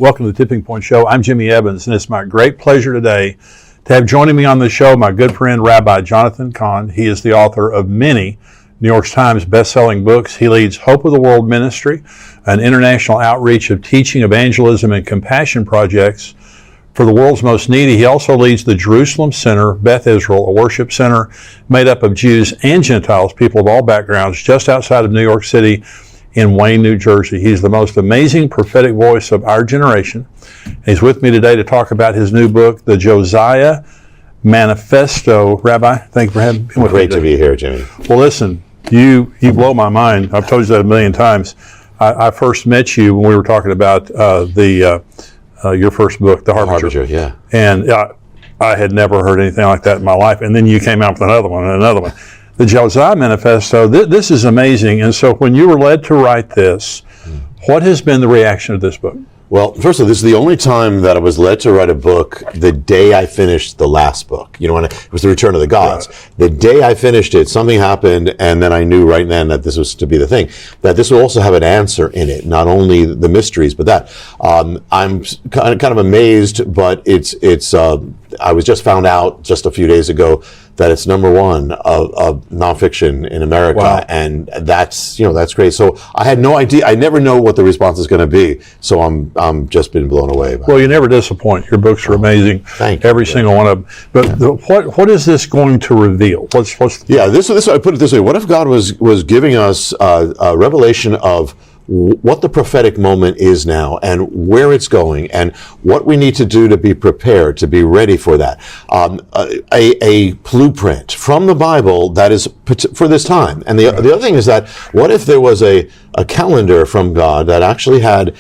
Welcome to the Tipping Point Show. I'm Jimmy Evans, and it's my great pleasure today to have joining me on the show my good friend, Rabbi Jonathan Cahn. He is the author of many New York Times best-selling books. He leads Hope of the World Ministry, an international outreach of teaching, evangelism, and compassion projects for the world's most needy. He also leads the Jerusalem Center, Beth Israel, a worship center made up of Jews and Gentiles, people of all backgrounds, just outside of New York City in Wayne, New Jersey. He's the most amazing prophetic voice of our generation. He's with me today to talk about his new book, The Josiah Manifesto. Rabbi, thank you for having me with me. Great to be here, Jimmy. Well, listen, you blow my mind. I've told you that a million times. I first met you when we were talking about your first book, The Harbinger. Yeah. And I had never heard anything like that in my life. And then you came out with another one and another one. The Josiah Manifesto, this is amazing. And so when you were led to write this, what has been the reaction of this book? Well, first of all, this is the only time that I was led to write a book the day I finished the last book. You know, when it was The Return of the Gods. Right. The day I finished it, something happened, and then I knew right then that this was to be the thing. That this will also have an answer in it, not only the mysteries, but that. I'm kind of amazed, but I was just found out just a few days ago that it's #1 of nonfiction in America. Wow. And that's great. So I had no idea. I never know what the response is going to be. So I'm just been blown away by it. Well, you never disappoint. Your books are amazing. Thank you. Every single one of them. But what is this going to reveal? This I put it this way. What if God was giving us a revelation of what the prophetic moment is now and where it's going and what we need to do to be prepared, to be ready for that. A blueprint from the Bible that is for this time. And the other thing is that what if there was a calendar from God that actually had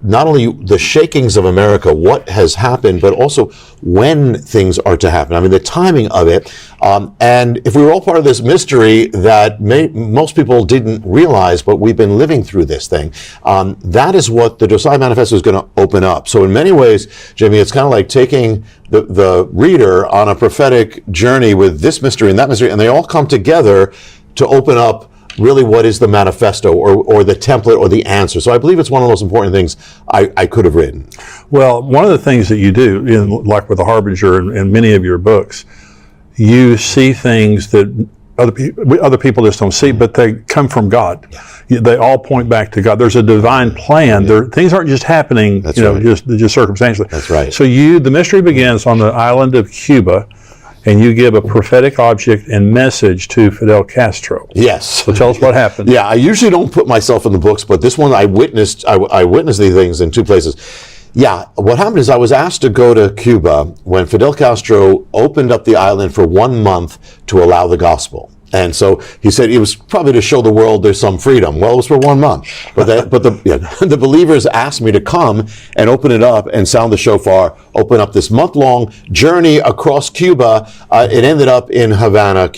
not only the shakings of America, what has happened, but also when things are to happen. I mean, the timing of it. And if we were all part of this mystery that most people didn't realize, but we've been living through this thing, that is what the Josiah Manifesto is going to open up. So in many ways, Jimmy, it's kind of like taking the reader on a prophetic journey with this mystery and that mystery, and they all come together to open up really what is the manifesto or the template or the answer. So I believe it's one of the most important things I could have written. Well, one of the things that you do, like with The Harbinger and many of your books, you see things that other people just don't see, but they come from God. Yeah. They all point back to God. There's a divine plan. Yeah. Things aren't just happening, That's right. just circumstantially. That's right. So the mystery begins on the island of Cuba, and you give a prophetic object and message to Fidel Castro. Yes. So tell us what happened. Yeah, I usually don't put myself in the books, but this one I witnessed these things in two places. Yeah, what happened is I was asked to go to Cuba when Fidel Castro opened up the island for 1 month to allow the gospel. And so he said it was probably to show the world there's some freedom. Well, it was for 1 month. But the believers asked me to come and open it up and sound the shofar, open up this month-long journey across Cuba. It ended up in Havana,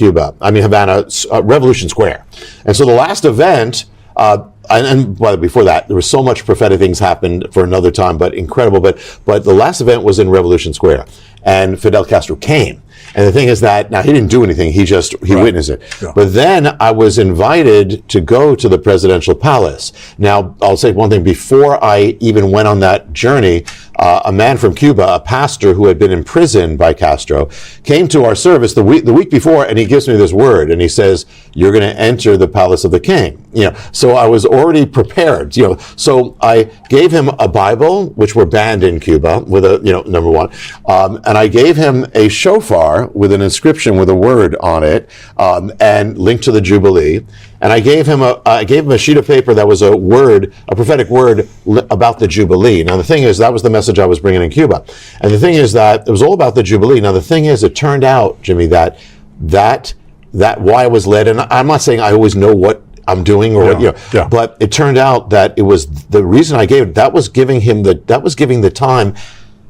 Revolution Square. And so the last event, before that, there was so much prophetic things happened for another time, but incredible. But the last event was in Revolution Square, and Fidel Castro came. And the thing is that now he didn't do anything; he right. witnessed it. Yeah. But then I was invited to go to the presidential palace. Now I'll say one thing: before I even went on that journey, a man from Cuba, a pastor who had been imprisoned by Castro, came to our service the week before, and he gives me this word, and he says, "You're going to enter the palace of the king." So I was already prepared. So I gave him a Bible, which were banned in Cuba, with #1, and I gave him a shofar with an inscription with a word on it, and linked to the Jubilee. And I gave him a sheet of paper that was a prophetic word about the Jubilee. Now the thing is, that was the message I was bringing in Cuba. And the thing is that it was all about the Jubilee. Now the thing is, it turned out, Jimmy, that why I was led, and I'm not saying I always know what I'm doing but it turned out that it was the reason I gave it, that was giving the time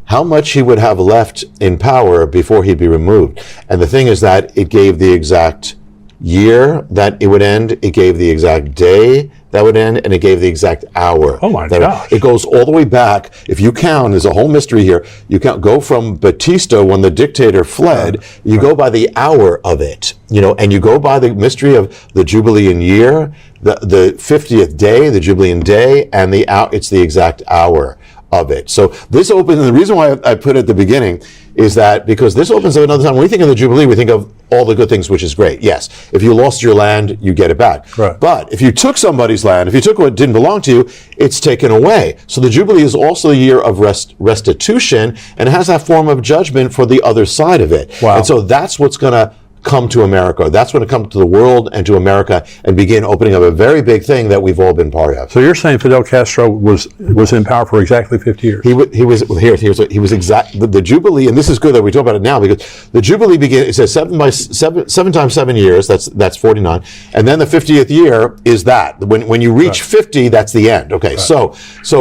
how much he would have left in power before he'd be removed. And the thing is that it gave the exact year that it would end, it gave the exact day that would end, and it gave the exact hour. Oh my gosh. It goes all the way back. If you count, there's a whole mystery here. You can't go from Batista when the dictator fled, you go by the hour of it, and you go by the mystery of the Jubilean year, the 50th day, the Jubilean day, and it's the exact hour of it. So this opens, and the reason why I put it at the beginning is that because this opens up another time. When we think of the Jubilee, we think of all the good things, which is great. Yes, if you lost your land, you get it back. Right. But if you took somebody's land, if you took what didn't belong to you, it's taken away. So the Jubilee is also a year of restitution, and it has that form of judgment for the other side of it. Wow. And so that's what's going to come to America. That's going to come to the world and to America and begin opening up a very big thing that we've all been part of. So you're saying Fidel Castro was in power for exactly 50 years? He was the Jubilee, and this is good that we talk about it now because the Jubilee began. It says 7 times 7 years. That's 49, and then the 50th year is that when you reach 50, that's the end. Okay, so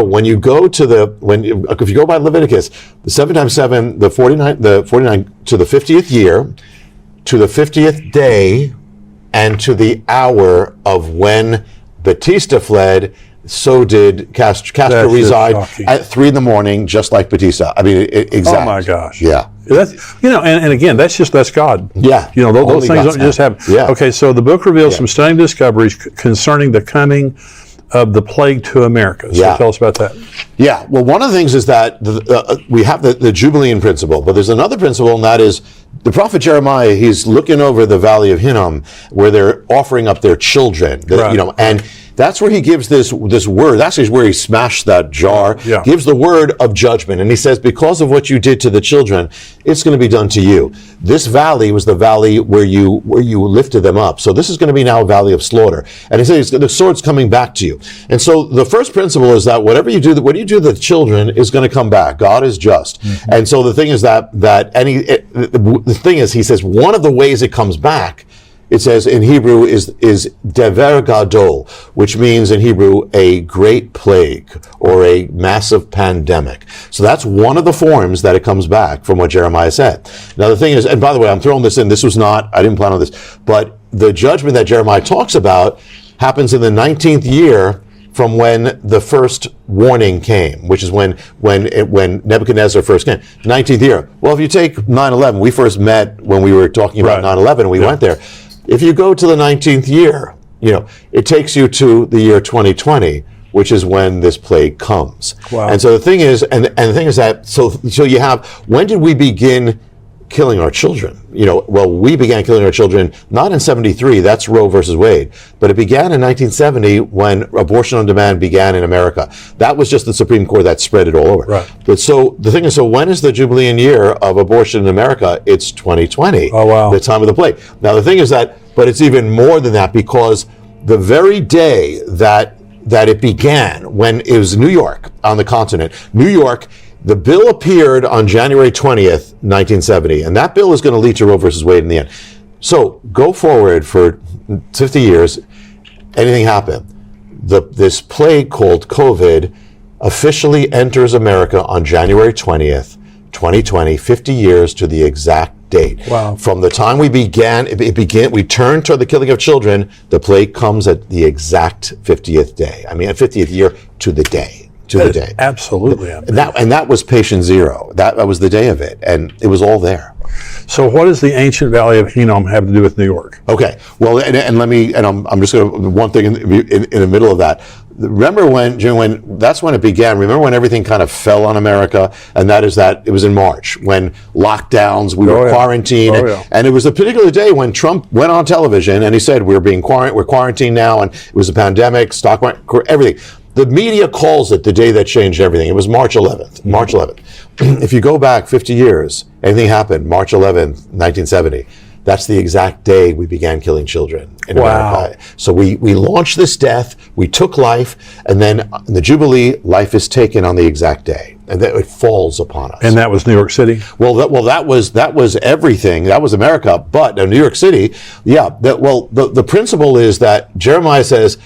when you go to if you go by Leviticus, the 7 times 7, the 49 to the 50th year, to the 50th day, and to the hour of when Batista fled, so did Castro. Castro resigned at 3 a.m, just like Batista. I mean, exactly. Oh my gosh. Yeah. That's, and again, that's God. Yeah. Those things don't just happen. Yeah. Okay, so the book reveals some stunning discoveries concerning the coming of the plague to America. So tell us about that. Yeah. Well, one of the things is that we have the Jubilean principle, but there's another principle, and that is the prophet Jeremiah. He's looking over the valley of Hinnom, where they're offering up their children. And that's where he gives this word. That's where he smashed that jar. Yeah. Gives the word of judgment, and he says, because of what you did to the children, it's going to be done to you. This valley was the valley where you lifted them up. So this is going to be now a valley of slaughter. And he says the sword's coming back to you. And so the first principle is that what you do to the children is going to come back. God is just. Mm-hmm. And so the thing is the thing is, he says one of the ways it comes back, it says in Hebrew is dever gadol, which means in Hebrew a great plague or a massive pandemic. So that's one of the forms that it comes back from what Jeremiah said. Now the thing is, and by the way, I'm throwing this in, I didn't plan on this, but the judgment that Jeremiah talks about happens in the 19th year from when the first warning came, which is when Nebuchadnezzar first came. 19th year. Well, if you take 9/11, we first met when we were talking about 9/11, and we went there. If you go to the 19th year, it takes you to the year 2020, which is when this plague comes. Wow. And so the thing is, and the thing is that, so you have, when did we begin killing our children? We began killing our children not in 73, that's Roe versus Wade, but it began in 1970 when abortion on demand began in America. That was just the Supreme Court that spread it all over. Right. But so the thing is, when is the Jubilean year of abortion in America? It's 2020. Oh, wow. The time of the plague. Now the thing is but it's even more than that, because the very day that it began, when it was New York on the continent, New York, the bill appeared on January 20th, 1970, and that bill is going to lead to Roe versus Wade in the end. So go forward for 50 years, anything happened. This plague called COVID officially enters America on January 20th, 2020, 50 years to the exact date. Wow. From the time we began, we turned toward the killing of children, the plague comes at the exact 50th day. I mean, 50th year to the day. Absolutely. And that was patient zero. That was the day of it, and it was all there. So what does the ancient Valley of Hinnom have to do with New York? Okay. Well, I'm just going to, one thing in the middle of that. Remember that's when it began. Remember when everything kind of fell on America, and that it was in March when lockdowns, we were quarantined, and it was a particular day when Trump went on television and he said we're quarantined now, and it was a pandemic, stock market, everything. The media calls it the day that changed everything. It was March 11th. Mm-hmm. March 11th. If you go back 50 years, anything happened March 11th, 1970. That's the exact day we began killing children in America. So we launched this death, we took life, and then in the Jubilee, life is taken on the exact day, and then it falls upon us. And that was New York City? That was everything. That was America. But New York City, the principle is that Jeremiah says,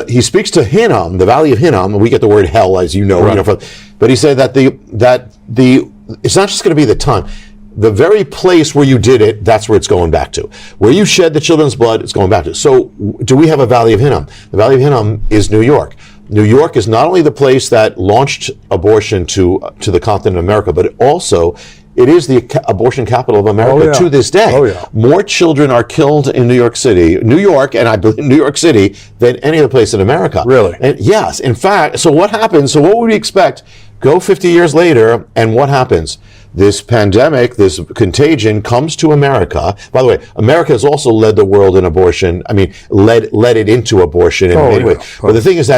he speaks to Hinnom, the Valley of Hinnom, and we get the word hell, as you know. But he said that it's not just going to be the time. The very place where you did it, that's where it's going back to. Where you shed the children's blood, it's going back to. So do we have a Valley of Hinnom? The Valley of Hinnom is New York. New York is not only the place that launched abortion to the continent of America, but it is the abortion capital of America to this day. More children are killed in New York City, and I believe New York City, than any other place in America. Really? And yes, in fact. So what happens? So what would we expect Go 50 years later, and what happens? This pandemic, this contagion comes to America. By the way, America has also led the world in abortion. I mean, led it into abortion in many ways. But the thing is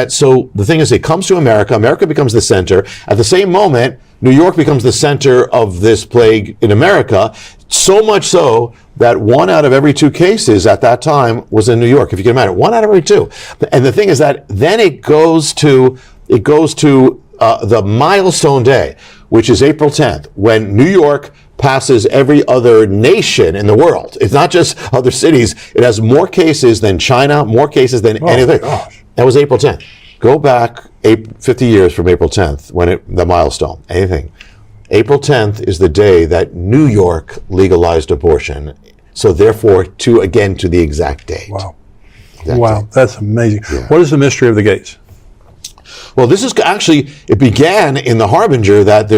it comes to America. America becomes the center. At the same moment, New York becomes the center of this plague in America. So much so that 1 out of every 2 cases at that time was in New York. If you can imagine, 1 out of every 2. And the thing is that then it goes to the milestone day, which is April 10th, when New York passes every other nation in the world. It's not just other cities. It has more cases than China, more cases than anything. Gosh. That was April 10th. Go back 50 years from April 10th, the milestone, anything. April 10th is the day that New York legalized abortion. So therefore, to the exact date. Wow. Wow, that's amazing. Yeah. What is the mystery of the gates? Well, this is actually, it began in the Harbinger that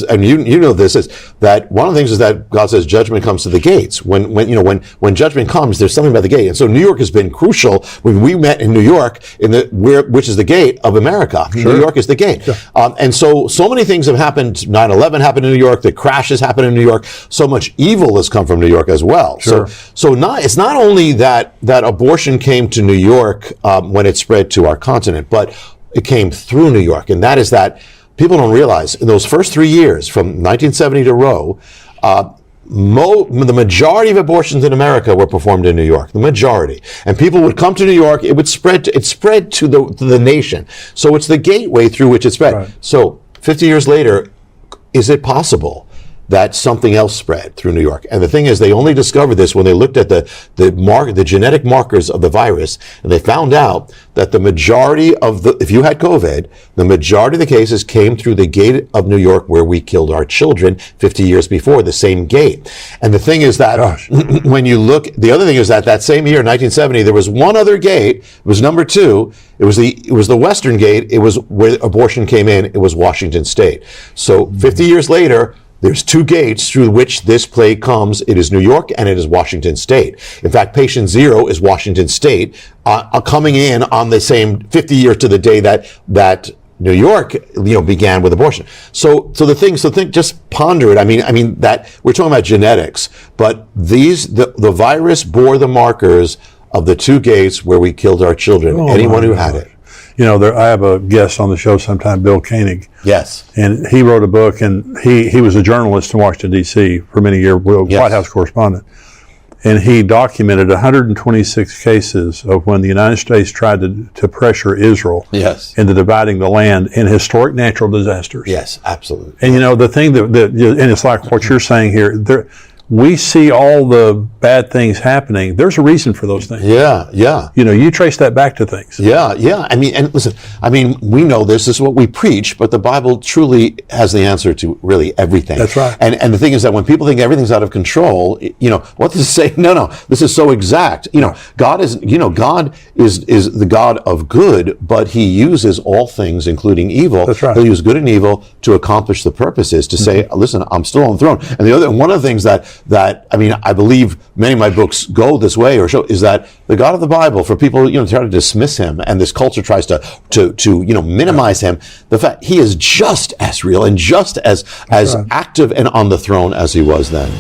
and you know this, is that one of the things is that God says judgment comes to the gates. When judgment comes, there's something about the gate. And so New York has been crucial. When we met in New York, which is the gate of America. Sure. New York is the gate. Sure. And so many things have happened. 9/11 happened in New York. The crashes happened in New York. So much evil has come from New York as well. Sure. It's not only that abortion came to New York when it spread to our continent, but it came through New York, and that is that people don't realize in those first 3 years, from 1970 to Roe, the majority of abortions in America were performed in New York. The majority, and people would come to New York. It spread to the nation. So it's the gateway through which it spread. Right. So 50 years later, is it possible that something else spread through New York? And the thing is, they only discovered this when they looked at the genetic markers of the virus, and they found out that the majority if you had COVID, the majority of the cases came through the gate of New York where we killed our children 50 years before, the same gate. And the thing is that when you look, the other thing is that same year, 1970, there was one other gate. It was number 2. It was the Western gate. It was where abortion came in. It was Washington State. So 50 years later, there's 2 gates through which this plague comes. It is New York and it is Washington State. In fact, patient 0 is Washington State, coming in on the same 50 years to the day that New York, began with abortion. Just ponder it. I mean that we're talking about genetics, but the virus bore the markers of the 2 gates where we killed our children. Anyone who had it. I have a guest on the show sometime, Bill Koenig. Yes. And he wrote a book, and he was a journalist in Washington, D.C. for many years, White House correspondent. And he documented 126 cases of when the United States tried to pressure Israel into dividing the land in historic natural disasters. Yes, absolutely. And, the thing and it's like what you're saying here, we see all the bad things happening. There's a reason for those things. Yeah. You trace that back to things. Yeah. And listen, we know this is what we preach, but the Bible truly has the answer to really everything. That's right. And the thing is that when people think everything's out of control, what does it say? No, this is so exact. God is the God of good, but he uses all things, including evil. That's right. He'll use good and evil to accomplish the purposes, to say, listen, I'm still on the throne. And one of the things that I believe many of my books go this way or show is that the God of the Bible, for people try to dismiss him, and this culture tries to minimize him, the fact he is just as real and just as active and on the throne as he was then.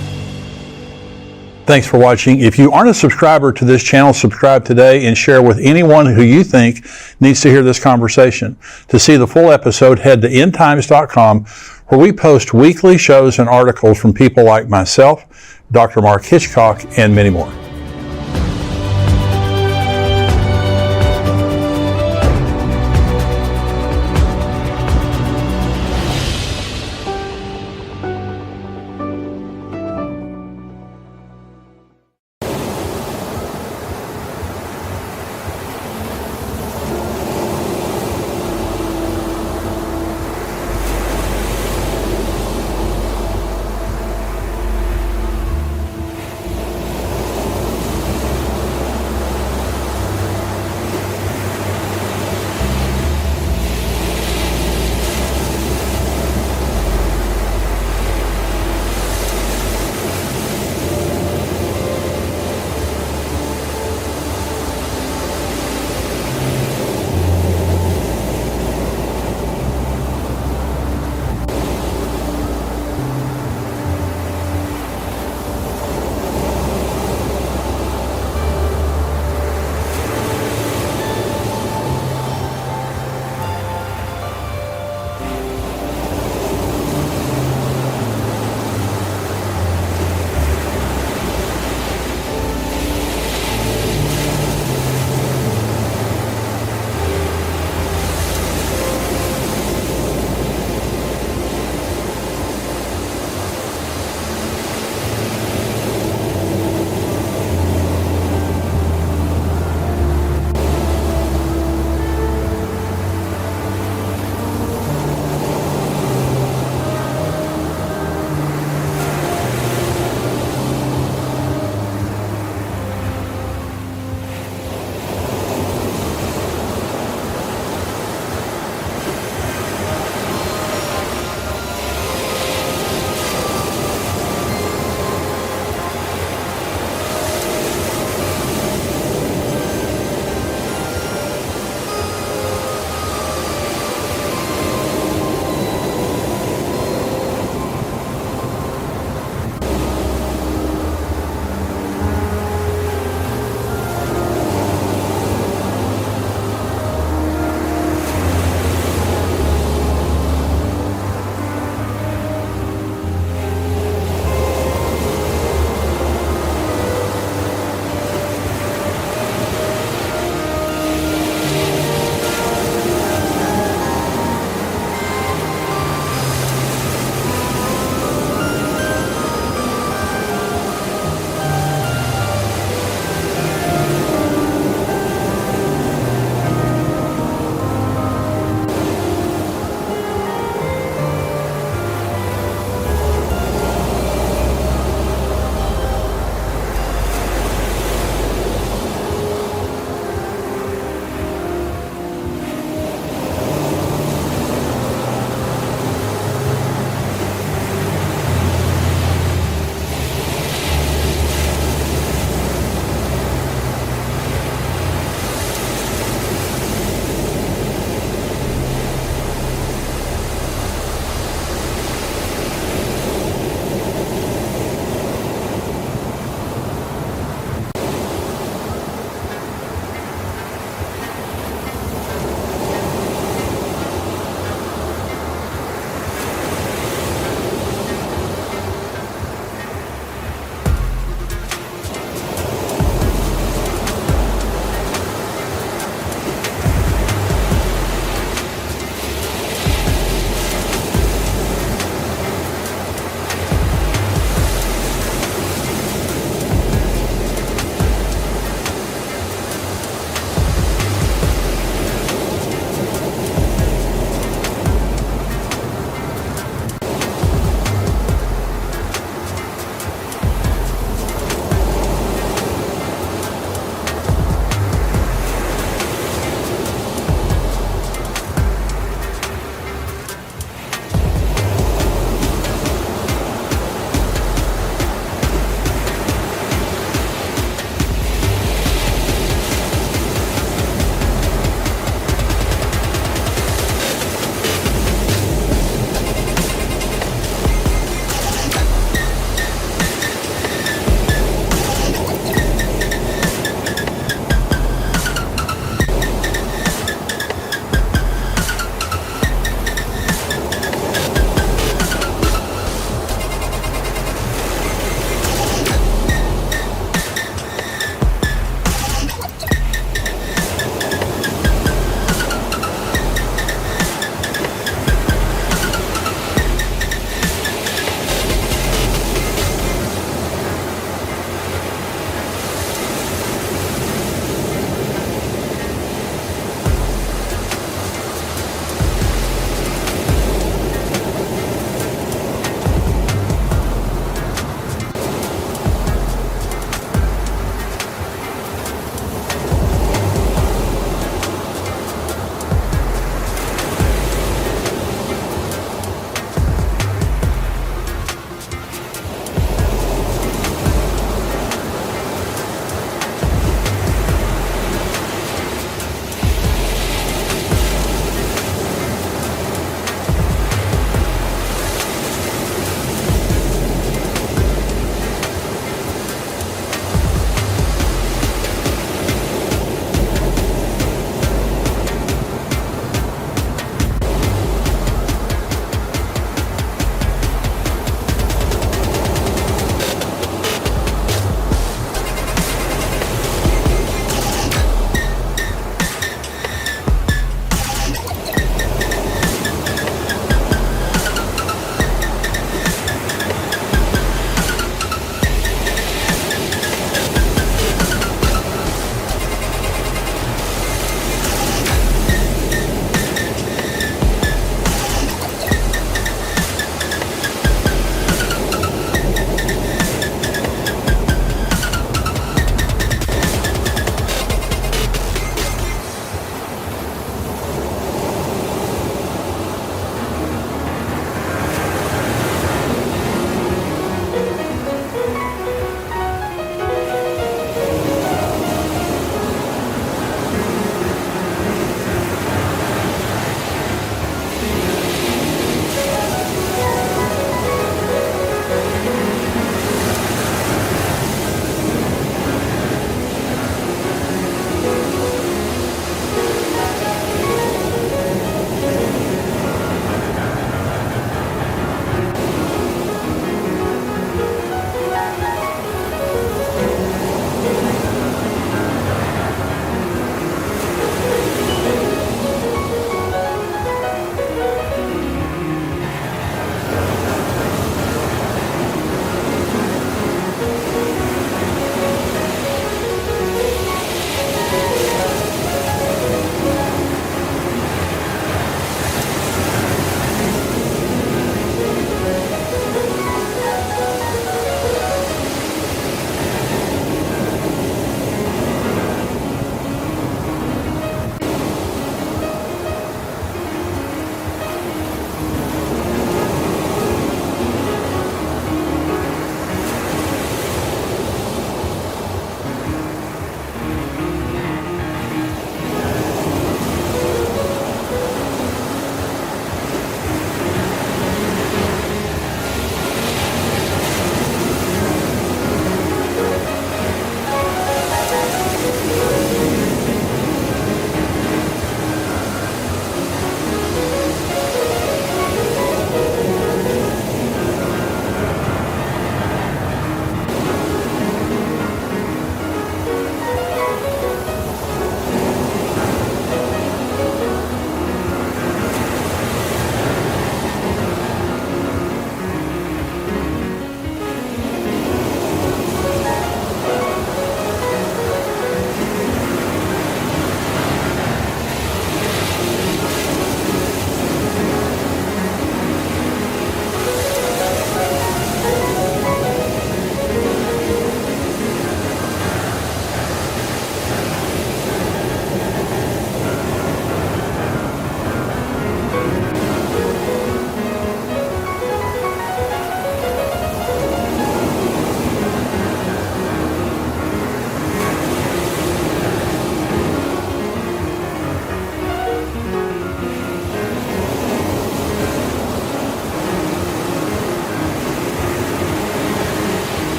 Thanks for watching. If you aren't a subscriber to this channel, subscribe today and share with anyone who you think needs to hear this conversation. To see the full episode, head to endtimes.com, where we post weekly shows and articles from people like myself, Dr. Mark Hitchcock, and many more.